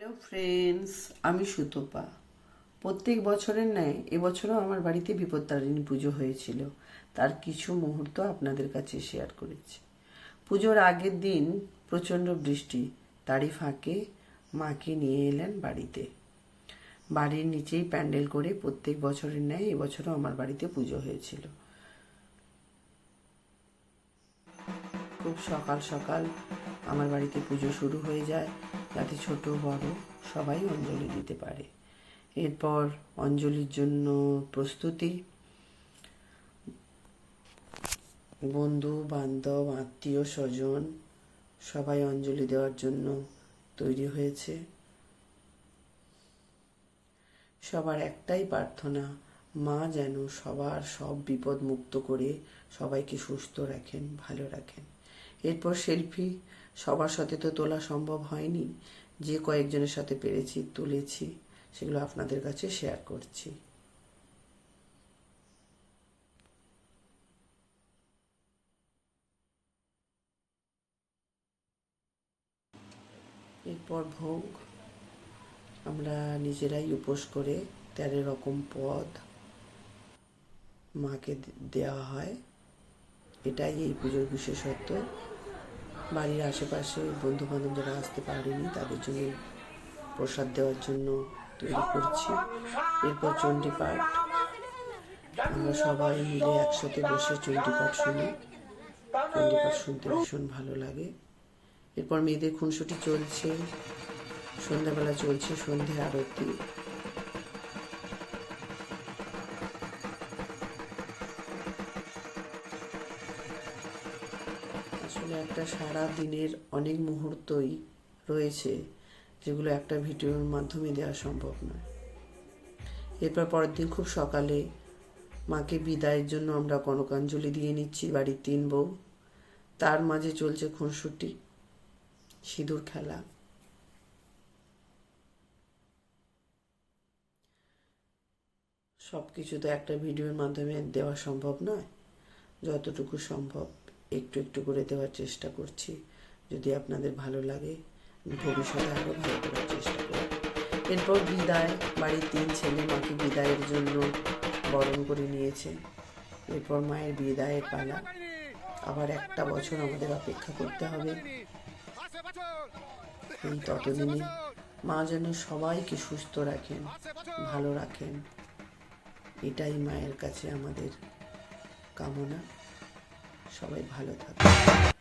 Hello friends, আমি সুতপা। প্রত্যেক বছরের ন্যায় এবছরও আমার বাড়িতে বিপত্তারিণী পুজো হয়েছিল। তার কিছু মুহূর্ত আপনাদের কাছে শেয়ার করেছি। পুজোর আগের দিন প্রচণ্ড বৃষ্টি, তারই ফাঁকে মাকে নিয়ে এলেন বাড়িতে। বাড়ির নিচেই প্যান্ডেল করে প্রত্যেক বছরের ন্যায় এবছরও আমার বাড়িতে পুজো হয়েছিল। খুব সকাল সকাল আমার বাড়িতে পুজো শুরু হয়ে যায়, যাতে ছোট বড় সবাই অঞ্জলি দিতে পারে। এরপর অঞ্জলির জন্য প্রস্তুতি, বন্ধু বান্ধব আত্মীয় স্বজন সবাই অঞ্জলি দেওয়ার জন্য তৈরি হয়েছে। সবার একটাই প্রার্থনা, মা যেন সবার সব বিপদ মুক্ত করে সবাইকে সুস্থ রাখেন, ভালো রাখেন। এরপর সেলফি সবার সাথে তো তোলা সম্ভব হয়নি, যে কয়েকজনের সাথে পেরেছি তুলেছি, সেগুলো আপনাদের কাছে শেয়ার করছি। এরপর ভোগ আমরা নিজেরাই উপোস করে 13 রকম পদ মাকে দেওয়া হয়। এটাই এই পুজোর বিশেষত্ব। বাড়ির আশেপাশে বন্ধু বান্ধব যারা আসতে পারেনি তাদের জন্য প্রসাদ দেওয়ার জন্য তৈরি করছি। এরপর চণ্ডীপাঠ, আমরা সবাই মিলে একসাথে বসে চণ্ডীপাঠ শুনি। চণ্ডীপাঠ শুনতে ভীষণ ভালো লাগে। এরপর মেয়েদের খুনসুটি চলছে, সন্ধ্যাবেলা চলছে সন্ধ্যে আরতি। আসলে একটা সারা দিনের অনেক মুহূর্তই রয়েছে যেগুলো একটা ভিডিওর মাধ্যমে দেওয়া সম্ভব নয়। এরপর পরের দিন খুব সকালে মাকে বিদায়ের জন্য আমরা কনকাঞ্জলি দিয়ে নিচ্ছি বাড়ির 3 বউ। তার মাঝে চলছে খুনসুটি, সিঁদুর খেলা। সব কিছু তো একটা ভিডিওর মাধ্যমে দেওয়া সম্ভব নয়, যতটুকু সম্ভব একটু একটু করে দেওয়ার চেষ্টা করছি। যদি আপনাদের ভালো লাগে ভবিষ্যতে আরও ভালো করার চেষ্টা করব। এরপর বিদায়, বাড়ির 3 ছেলে মাকে বিদায়ের জন্য বরণ করে নিয়েছে। এরপর মায়ের বিদায়ের পালা। আবার একটা বছর আমাদের অপেক্ষা করতে হবে। এই ততদিনে মা যেন সবাইকে সুস্থ রাখেন, ভালো রাখেন, এটাই মায়ের কাছে আমাদের কামনা। সবাই ভালো থাকুন।